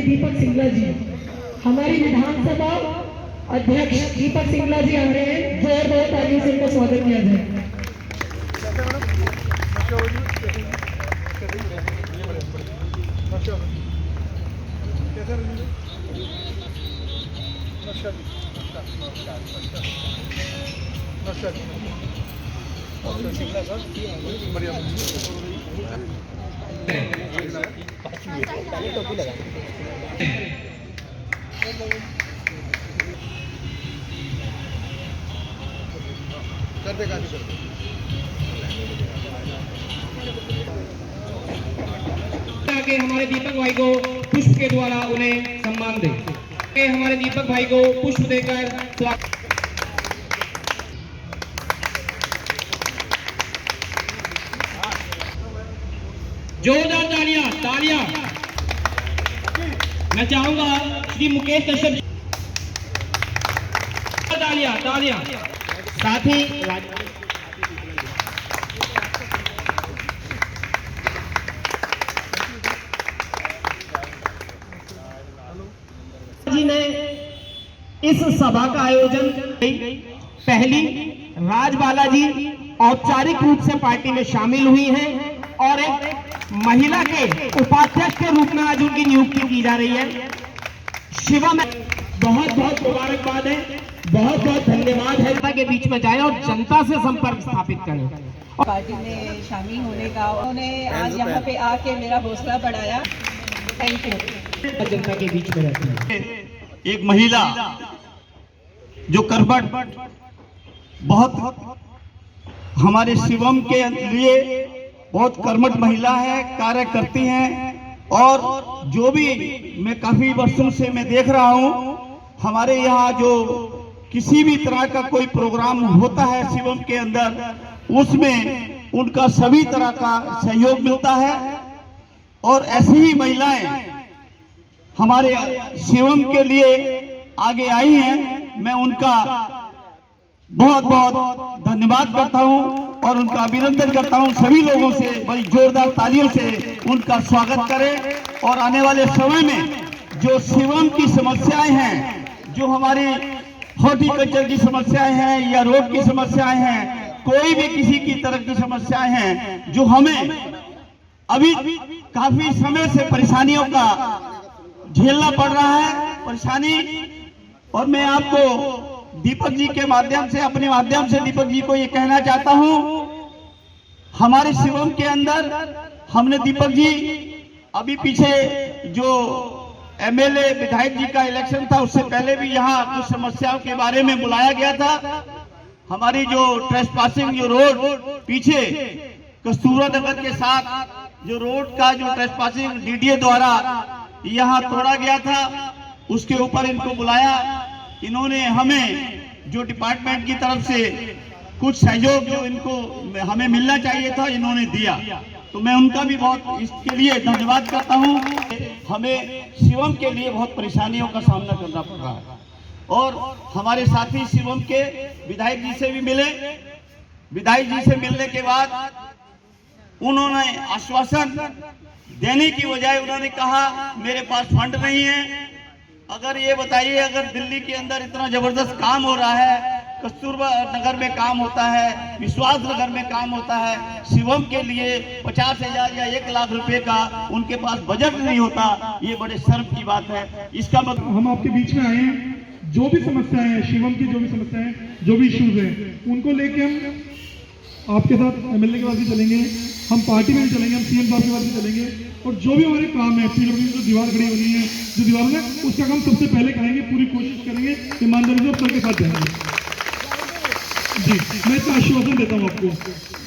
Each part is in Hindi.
दीपक सिंगला जी, हमारी विधानसभा अध्यक्ष दीपक सिंगला जी आ रहे हैं। जोरदार तालियों से उनका स्वागत किया जाए। आगे हमारे दीपक भाई को पुष्प के द्वारा उन्हें सम्मान दें। हमारे दीपक भाई को पुष्प देकर स्वागत। जोरदार तालियां तालियां। मैं चाहूंगा श्री मुकेश कश्यप जी, तालियां तालियां। साथ ही जी ने इस सभा का आयोजन पहली राजबाला जी औपचारिक रूप से पार्टी में शामिल हुई हैं और एक महिला के उपाध्यक्ष के रूप में आज उनकी नियुक्ति की जा रही है। शिवम बहुत बहुत मुबारकबाद है, बहुत बहुत धन्यवाद है। जनता के बीच में जाए और जनता से संपर्क स्थापित करें। पार्टी में शामिल होने का उन्होंने आज यहाँ पे आके मेरा हौसला बढ़ाया। Thank you. जनता के बीच में रहती है एक महिला जो करबट बहुत हमारे शिवम के लिए बहुत कर्मठ महिला है, कार्य करती हैं। और जो भी मैं काफी वर्षों से मैं देख रहा हूं, हमारे यहाँ जो किसी भी तरह का कोई प्रोग्राम होता है शिवम के अंदर, उसमें उनका सभी तरह का सहयोग मिलता है। और ऐसी ही महिलाएं हमारे शिवम के लिए आगे आई हैं। मैं उनका बहुत बहुत धन्यवाद करता हूं और उनका अभिनंदन करता हूं। सभी लोगों से बड़ी जोरदार तालियों से उनका स्वागत करें। और आने वाले समय में जो शिवम की समस्याएं हैं, जो हमारी हॉर्टिकल्चर की समस्याएं हैं या रोड की समस्याएं हैं, कोई भी किसी की तरह की समस्याएं हैं जो हमें अभी काफी समय से परेशानियों का झेलना पड़ रहा है परेशानी। और मैं आपको दीपक जी के माध्यम से, अपने माध्यम से दीपक जी को ये कहना चाहता हूं, हमारे शिवम के अंदर हमने दीपक जी अभी पीछे जो एमएलए विधायक जी का इलेक्शन था उससे पहले भी यहाँ कुछ समस्याओं के बारे में बुलाया गया था। हमारी जो ट्रेसपासिंग जो रोड पीछे कस्तूरा नगर के साथ जो रोड का जो ट्रेसपासिंग डीडीए द्वारा यहाँ तोड़ा गया था, उसके ऊपर इनको बुलाया। इन्होंने हमें जो डिपार्टमेंट की तरफ से कुछ सहयोग जो इनको हमें मिलना चाहिए था, इन्होंने दिया। तो मैं उनका भी बहुत इसके लिए धन्यवाद करता हूं। हमें शिवम के लिए बहुत परेशानियों का सामना करना पड़ रहा है। और हमारे साथी शिवम के विधायक जी से भी मिले। विधायक जी से मिलने के बाद उन्होंने आश्वासन देने की बजाय उन्होंने कहा मेरे पास फंड नहीं है। अगर ये बताइए, अगर दिल्ली के अंदर इतना जबरदस्त काम हो रहा है, कस्तूरबा नगर में काम होता है, विश्वास नगर में काम होता है, शिवम के लिए 50,000 या 1 लाख रुपए का उनके पास बजट नहीं होता, ये बड़े शर्म की बात है। इसका मतलब हम आपके बीच में आए हैं। जो भी समस्याएं हैं शिवम की, जो भी समस्याएं हैं, जो भी इश्यूज हैं, उनको लेके हम आपके साथ एमएलए के पास भी चलेंगे, हम पार्टी में भी चलेंगे, हम सीएम साहब के पास भी चलेंगे। और जो भी हमारे काम है, पीडब्ल्यूडी जो दीवार खड़ी होनी है, जो दीवार में, उसका काम सबसे पहले करेंगे, पूरी कोशिश करेंगे, ईमानदारी से सबके साथ जाएंगे। जी, मैं इसका आश्वासन देता हूँ आपको।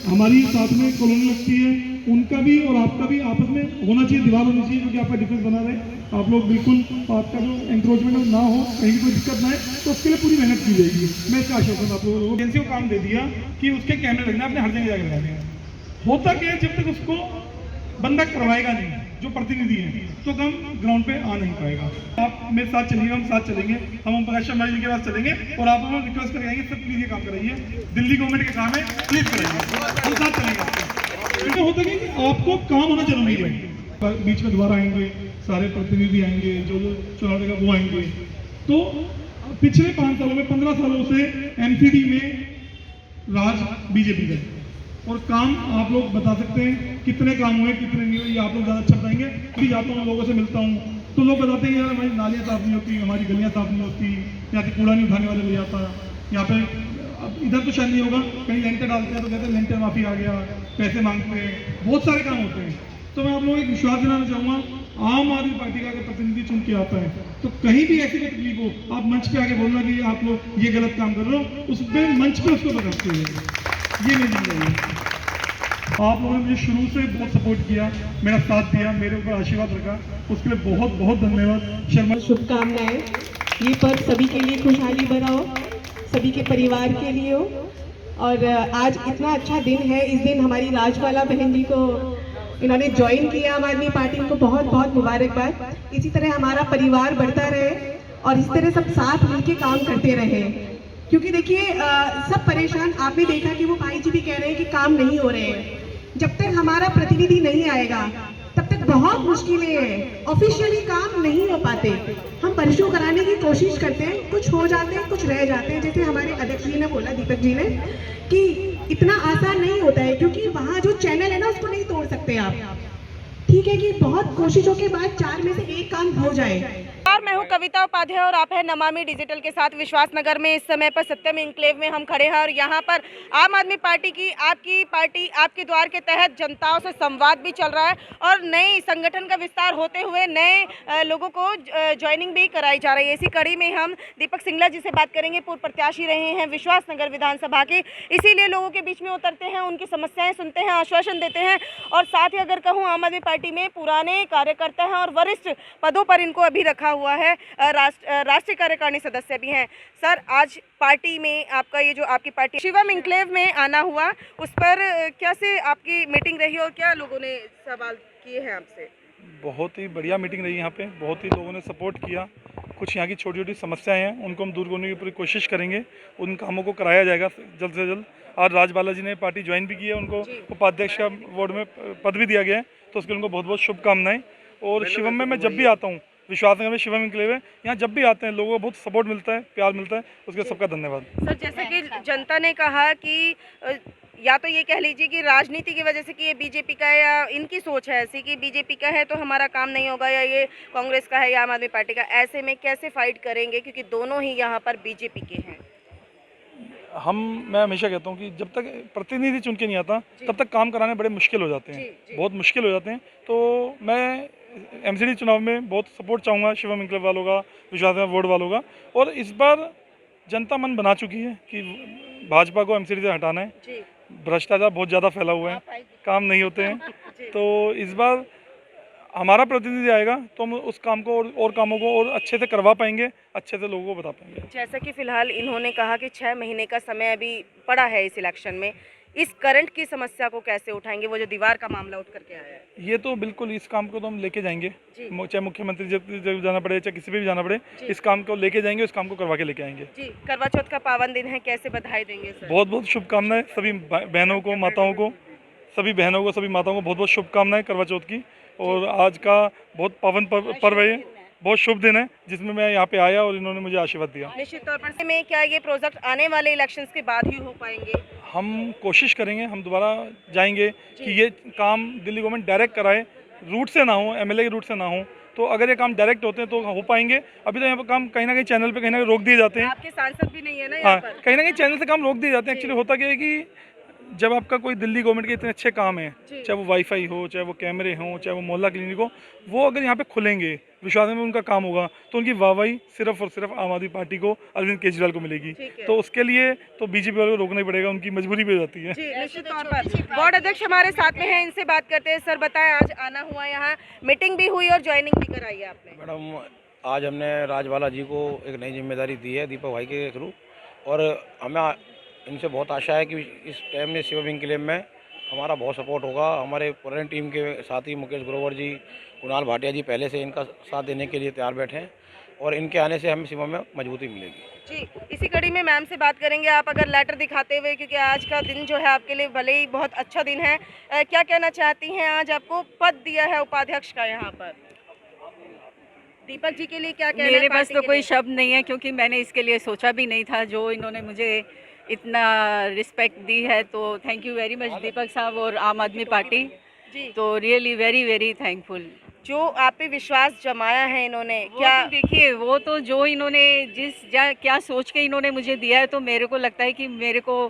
हमारी साथ में कॉलोनी लगती है, उनका भी और आपका भी आपस में होना चाहिए, दीवार होनी चाहिए, क्योंकि आपका डिफेंस बना रहे, आप लोग बिल्कुल आपका जो एंक्रोचमेंट ना हो, कहीं कोई दिक्कत ना है, तो उसके लिए पूरी मेहनत की जाएगी। मैं इसका आश्वासन आप लोगों को एजेंसी को काम दे दिया कि उसके कैमरे लगना, अपने हर जगह जाकर लगाने। होता क्या है, जब तक उसको बंदा करवाएगा नहीं, जो प्रतिनिधि है, तो हम ग्राउंड पे आ नहीं पाएगा। आप मेरे साथ चलिए, हम साथ चलेंगे, हम प्रकाश शर्मा जी के पास चलेंगे और आप लोग रिक्वेस्ट करके आएंगे, सब प्लीज ये काम कराइए, दिल्ली गवर्नमेंट के काम है, प्लीज कराइए, हम साथ चलेंगे। क्योंकि होता क्या है कि आपको काम होना जरूरी है। बीच में दोबारा आएंगे, सारे प्रतिनिधि आएंगे, जो चुनाव लड़ेगा वो आएंगे। तो पिछले 5 सालों में 15 सालों से एमसीडी में राज बीजेपी का है। और काम आप लोग बता सकते हैं कितने काम हुए कितने नहीं हुए, ये आप लोग ज़्यादा अच्छा बताएंगे। कि जाता हूँ लोगों से मिलता हूँ तो लोग बताते हैं यार हमारी नालियाँ साफ नहीं होती, हमारी गलियाँ साफ नहीं होती, यहाँ से कूड़ा नहीं उठाने वाले ले जाता, यहाँ पे अब इधर तो शायद नहीं होगा, कहीं लेंटर डालते हैं तो कहते हैं लेंटर माफी आ गया, पैसे मांगते हैं, बहुत सारे काम होते हैं। तो मैं आप लोगों को एक विश्वास दिलाना चाहूँगा, आम आदमी पार्टी का अगर प्रतिनिधि चुन के आता है तो कहीं भी ऐसी तकलीफ हो, आप मंच पे आके बोलना कि आप लोग ये गलत काम कर रहे हो, उस पर मंच पे उसको बताते हैं। ये मेरी जिम्मेदारी है। आप लोगों ने मुझे शुरू से बहुत सपोर्ट किया, मेरा साथ दिया, मेरे ऊपर आशीर्वाद रखा, उसके लिए बहुत बहुत धन्यवाद। शर्मा शुभकामनाएं। ये पर्व सभी के लिए खुशहाली भरा हो, सभी के परिवार के लिए हो। और आज इतना अच्छा दिन है, इस दिन हमारी राजबाला बहन जी को इन्होंने ज्वाइन किया आम आदमी पार्टी, को बहुत बहुत मुबारकबाद। इसी तरह हमारा परिवार बढ़ता रहे और इस तरह सब साथ मिलकर काम करते रहे, क्योंकि देखिए सब परेशान। आपने देखा कि वो भाई जी भी कह रहे हैं कि काम नहीं हो रहे हैं। जब तक हमारा प्रतिनिधि नहीं आएगा तब तक बहुत मुश्किलें हैं, ऑफिशियली काम नहीं हो पाते। हम परसों कराने की कोशिश करते हैं, कुछ हो जाते हैं, कुछ रह जाते हैं। जैसे हमारे अध्यक्ष जी ने बोला, दीपक जी ने, कि इतना आसान नहीं होता है, क्योंकि वहाँ जो चैनल है ना उसको नहीं तोड़ सकते आप। ठीक है कि बहुत कोशिशों के बाद 4 में से 1 काम हो जाए। मैं हूं कविता उपाध्याय और आप हैं नमामि डिजिटल के साथ। विश्वासनगर में इस समय पर सत्यम इंक्लेव में हम खड़े हैं और यहां पर आम आदमी पार्टी की आपकी पार्टी आपके द्वार के तहत जनताओं से संवाद भी चल रहा है और नए संगठन का विस्तार होते हुए नए लोगों को ज्वाइनिंग भी कराई जा रही है। इसी कड़ी में हम दीपक सिंगला जी से बात करेंगे। पूर्व प्रत्याशी रहे हैं विश्वासनगर विधानसभा के, इसीलिए लोगों के बीच में उतरते हैं, उनकी समस्याएं सुनते हैं, आश्वासन देते हैं। और साथ ही अगर कहूँ, आम आदमी पार्टी में पुराने कार्यकर्ता हैं और वरिष्ठ पदों पर इनको अभी रखा हुआ है, राष्ट्रीय कार्यकारिणी सदस्य भी हैं। सर, आज पार्टी में आपका ये जो आपकी पार्टी शिवम इंक्लेव में आना हुआ, उस पर कैसे आपकी मीटिंग रही और क्या लोगों ने सवाल किए हैं आपसे? बहुत ही बढ़िया मीटिंग रही यहाँ पे, बहुत ही लोगों ने सपोर्ट किया। कुछ यहाँ की छोटी छोटी समस्याएं हैं, उनको हम दूर करने की पूरी कोशिश करेंगे, उन कामों को कराया जाएगा जल्द से जल्द। आज राजबाला जी ने पार्टी ज्वाइन भी की है, उनको उपाध्यक्ष का वार्ड में पद भी दिया गया है, तो उसके लिए उनको बहुत बहुत शुभकामनाएं। और शिवम में मैं जब भी आता हूँ, विश्वासनगर में शिवम इंक्लेव है, यहाँ जब भी आते हैं लोगों को बहुत सपोर्ट मिलता है, प्यार मिलता है, उसके सबका धन्यवाद। सर, जैसे कि जनता ने कहा कि या तो ये कह लीजिए कि राजनीति की वजह से कि ये बीजेपी का है, या इनकी सोच है ऐसी कि बीजेपी का है तो हमारा काम नहीं होगा, या ये कांग्रेस का है या आम आदमी पार्टी का, ऐसे में कैसे फाइट करेंगे क्योंकि दोनों ही यहाँ पर बीजेपी के हैं? मैं हमेशा कहता हूँ कि जब तक प्रतिनिधि चुन के नहीं आता तब तक काम कराने बड़े मुश्किल हो जाते हैं, बहुत मुश्किल हो जाते हैं। तो मैं एमसीडी चुनाव में बहुत सपोर्ट चाहूँगा शिवम इंक्लेव वालों का, विश्वासनगर वार्ड वालों का। और इस बार जनता मन बना चुकी है कि भाजपा को एमसीडी से हटाना है। भ्रष्टाचार बहुत ज़्यादा फैला हुआ है, काम नहीं होते हैं। तो इस बार हमारा प्रतिनिधि आएगा तो हम उस काम को और कामों को और अच्छे से करवा पाएंगे, अच्छे से लोगों को बता पाएंगे। जैसा कि फिलहाल इन्होंने कहा कि 6 महीने का समय अभी पड़ा है इस इलेक्शन में, इस करंट की समस्या को कैसे उठाएंगे? वो जो दीवार का मामला उठ करके आया है, ये तो बिल्कुल इस काम को तो हम लेके जाएंगे, चाहे मुख्यमंत्री जब जाना पड़े, चाहे किसी पे भी जाना पड़े, इस काम को लेके जाएंगे, इस काम को करवा के लेके आएंगे। जी, करवा चौथ का पावन दिन है, कैसे बधाई देंगे सर? बहुत बहुत शुभकामनाएं सभी बहनों को, माताओं को, सभी बहनों को, सभी माताओं को बहुत बहुत शुभकामनाएं करवा चौथ की। और आज का बहुत पावन पर्व है, बहुत शुभ दिन है जिसमें मैं यहाँ पे आया और इन्होंने मुझे आशीर्वाद दिया। निश्चित तौर पर में क्या ये प्रोजेक्ट आने वाले इलेक्शंस के बाद ही हो पाएंगे? हम कोशिश करेंगे, हम दोबारा जाएंगे कि ये काम दिल्ली गवर्नमेंट डायरेक्ट कराए, रूट से ना हो, एमएलए के रूट से ना हो। तो अगर ये काम डायरेक्ट होते हैं तो हो पाएंगे। अभी तो यहाँ पर काम कहीं ना कहीं चैनल पे कहीं ना कहीं रोक दिए जाते हैं। आपके सांसद भी नहीं है ना यहाँ पर? कहीं ना कहीं चैनल से काम रोक दिए जाते हैं। एक्चुअली होता क्या है कि जब आपका कोई दिल्ली गवर्नमेंट के इतने अच्छे काम है, चाहे वो वाईफाई हो, चाहे वो कैमरे हों, चाहे वो मोहल्ला क्लिनिक हो, वो अगर यहाँ पे खुलेंगे, विश्वास में उनका काम होगा, तो उनकी वाहवाही सिर्फ और सिर्फ आम आदमी पार्टी को, अरविंद केजरीवाल को मिलेगी। तो उसके लिए तो बीजेपी वालों को रोकना ही पड़ेगा, उनकी मजबूरी भी हो जाती है। निश्चित तौर पर वार्ड अध्यक्ष हमारे साथ में हैं, इनसे बात करते हैं। सर बताएं, आज आना हुआ, यहाँ मीटिंग भी हुई और ज्वाइनिंग भी कराई है आपने? मैडम, आज हमने राजबाला जी को एक नई जिम्मेदारी दी है दीपक भाई के थ्रू, और हमें इनसे बहुत आशा है कि इस टाइम में शिवम इंक्लेव में हमारा बहुत सपोर्ट होगा। हमारे पुरानी टीम के साथी मुकेश ग्रोवर जी, कुणाल भाटिया जी पहले से इनका साथ देने के लिए तैयार बैठे हैं और इनके आने से हमें शिवम में मजबूती मिलेगी। जी, इसी कड़ी में मैम से बात करेंगे। आप अगर लेटर दिखाते हुए, क्योंकि आज का दिन जो है आपके लिए भले ही बहुत अच्छा दिन है, क्या कहना चाहती हैं? आज आपको पद दिया है उपाध्यक्ष का यहाँ पर। दीपक जी के लिए क्या कहना है मेरे पास पार्टी तो के कोई लिए? शब्द नहीं है, क्योंकि मैंने इसके लिए सोचा भी नहीं था। जो इन्होंने मुझे इतना रिस्पेक्ट दी है, तो थैंक यू वेरी मच दीपक साहब और आम आदमी पार्टी। जी, तो रियली वेरी वेरी थैंकफुल। जो आप पे विश्वास जमाया है इन्होंने, क्या क्या तो देखिए, वो तो जो इन्होंने क्या सोच के इन्होंने मुझे दिया है, तो मेरे को लगता है कि मेरे को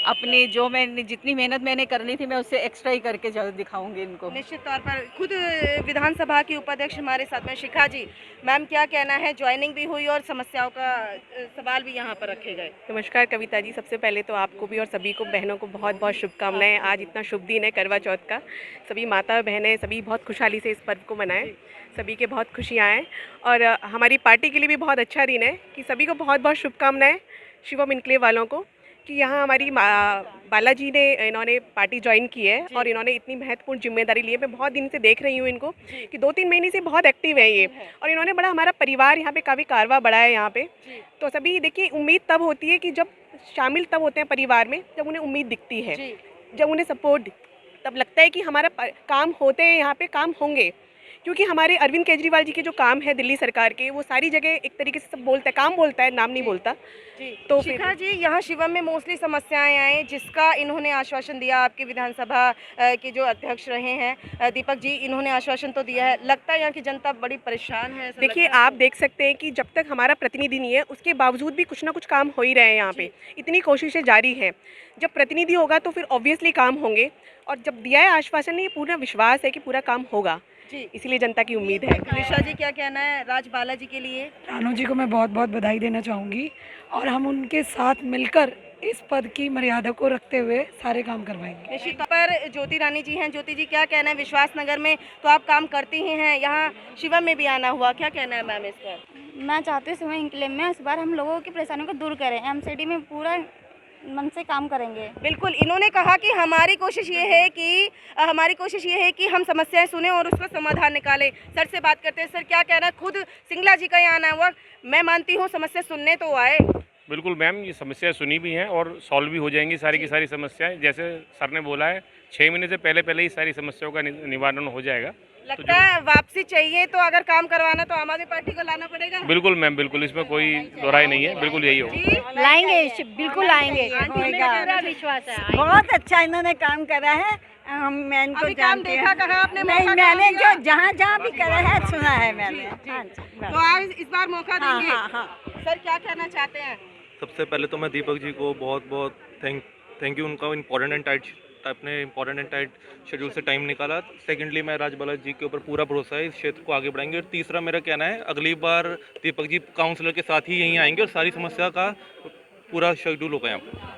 अपनी जो मैंने जितनी मेहनत मैंने करनी थी, मैं उससे एक्स्ट्रा ही करके जरूर दिखाऊंगी इनको। निश्चित तौर पर खुद विधानसभा की उपाध्यक्ष हमारे साथ में शिखा जी, मैम क्या कहना है? ज्वाइनिंग भी हुई और समस्याओं का सवाल भी यहाँ पर रखे गए। नमस्कार कविता जी, सबसे पहले तो आपको भी और सभी को बहनों को बहुत बहुत शुभकामनाएं। आज इतना शुभ दिन है करवा चौथ का। सभी माता बहनें सभी बहुत खुशहाली से इस पर्व को मनाएं, सभी के बहुत खुशियाँ आएँ। और हमारी पार्टी के लिए भी बहुत अच्छा दिन है कि सभी को बहुत बहुत शुभकामनाएं शिवम इनक्लेव वालों को, कि यहाँ हमारी बालाजी ने इन्होंने पार्टी ज्वाइन की है और इन्होंने इतनी महत्वपूर्ण जिम्मेदारी ली है। मैं बहुत दिन से देख रही हूँ इनको कि 2-3 महीने से बहुत एक्टिव है ये, और इन्होंने बड़ा हमारा परिवार यहाँ पे काफ़ी कारवा बढ़ा है यहाँ पे। तो सभी देखिए, उम्मीद तब होती है कि जब शामिल तब होते हैं परिवार में जब उन्हें उम्मीद दिखती है, जब उन्हें सपोर्ट, तब लगता है कि हमारा काम होते हैं, यहाँ पे काम होंगे। क्योंकि हमारे अरविंद केजरीवाल जी के जो काम है दिल्ली सरकार के, वो सारी जगह एक तरीके से सब बोलता है, काम बोलता है, नाम नहीं बोलता। तो शिखा जी, यहाँ शिवम में मोस्टली समस्याएं आई जिसका इन्होंने आश्वासन दिया। आपके विधानसभा के जो अध्यक्ष रहे हैं दीपक जी, इन्होंने आश्वासन तो दिया है। लगता है यहाँ की जनता बड़ी परेशान है। ऐसा देखिए, लगता है। आप देख सकते हैं कि जब तक हमारा प्रतिनिधि नहीं है, उसके बावजूद भी कुछ ना कुछ काम हो ही रहे हैं यहाँ पे। इतनी कोशिशें जारी हैं। जब प्रतिनिधि होगा तो फिर ऑब्वियसली काम होंगे, और जब दिया है आश्वासन, ये पूरा विश्वास है कि पूरा काम होगा, इसलिए जनता की उम्मीद है। निशा जी क्या कहना है राज बालाजी के लिए? रानू जी को मैं बहुत बहुत बधाई देना चाहूँगी, और हम उनके साथ मिलकर इस पद की मर्यादा को रखते हुए सारे काम करवाएंगे। निश्चित तौर पर ज्योति रानी जी हैं। ज्योति जी क्या कहना है? विश्वास नगर में तो आप काम करती ही हैं, यहाँ शिवम में भी आना हुआ, क्या कहना है मैम इस पर? मैं चाहती हूँ शिवम इनक्लेव में इस बार हम लोगों की परेशानियों को दूर करें। एमसीडी में पूरा मन से काम करेंगे। बिल्कुल, इन्होंने कहा कि हमारी कोशिश ये है कि हम समस्याएं सुने और उसका समाधान निकालें। सर से बात करते हैं। सर क्या कहना है? खुद सिंगला जी का यहाँ आना हुआ, मैं मानती हूँ समस्या सुनने तो आए। बिल्कुल मैम, ये समस्या सुनी भी हैं और सॉल्व भी हो जाएंगी सारी की सारी समस्याएं। जैसे सर ने बोला है, 6 महीने से पहले ही सारी समस्याओं का निवारण हो जाएगा। लगता है वापसी चाहिए तो अगर काम करवाना तो आम आदमी पार्टी को लाना पड़ेगा। बिल्कुल मैम, बिल्कुल, इसमें कोई दोहराई नहीं है, बिल्कुल यही होगा। लाएंगे, बिल्कुल लाएंगे। विश्वास है। बहुत अच्छा इन्होंने काम करा है। मैं इनको अभी काम देखा कहाँ आपने? नहीं, मौका मैंने कहाँ जो जहाँ भी करा है सुना है मैंने। हाँ जी, तो आज इस बार मौका देंगे। हाँ। सर क्या कहना चाहते हैं? सबसे पहले तो मैं दीपक जी को बहुत बहुत थैंक यू, उनका अपने इम्पोर्टेंट एंड टाइट शेड्यूल से टाइम निकाला। सेकेंडली, मैं राज बालाजी जी के ऊपर पूरा भरोसा है, इस क्षेत्र को आगे बढ़ाएंगे। और तीसरा मेरा कहना है, अगली बार दीपक जी काउंसलर के साथ ही यहीं आएंगे और सारी समस्या का पूरा शेड्यूल होगा यहाँ पर।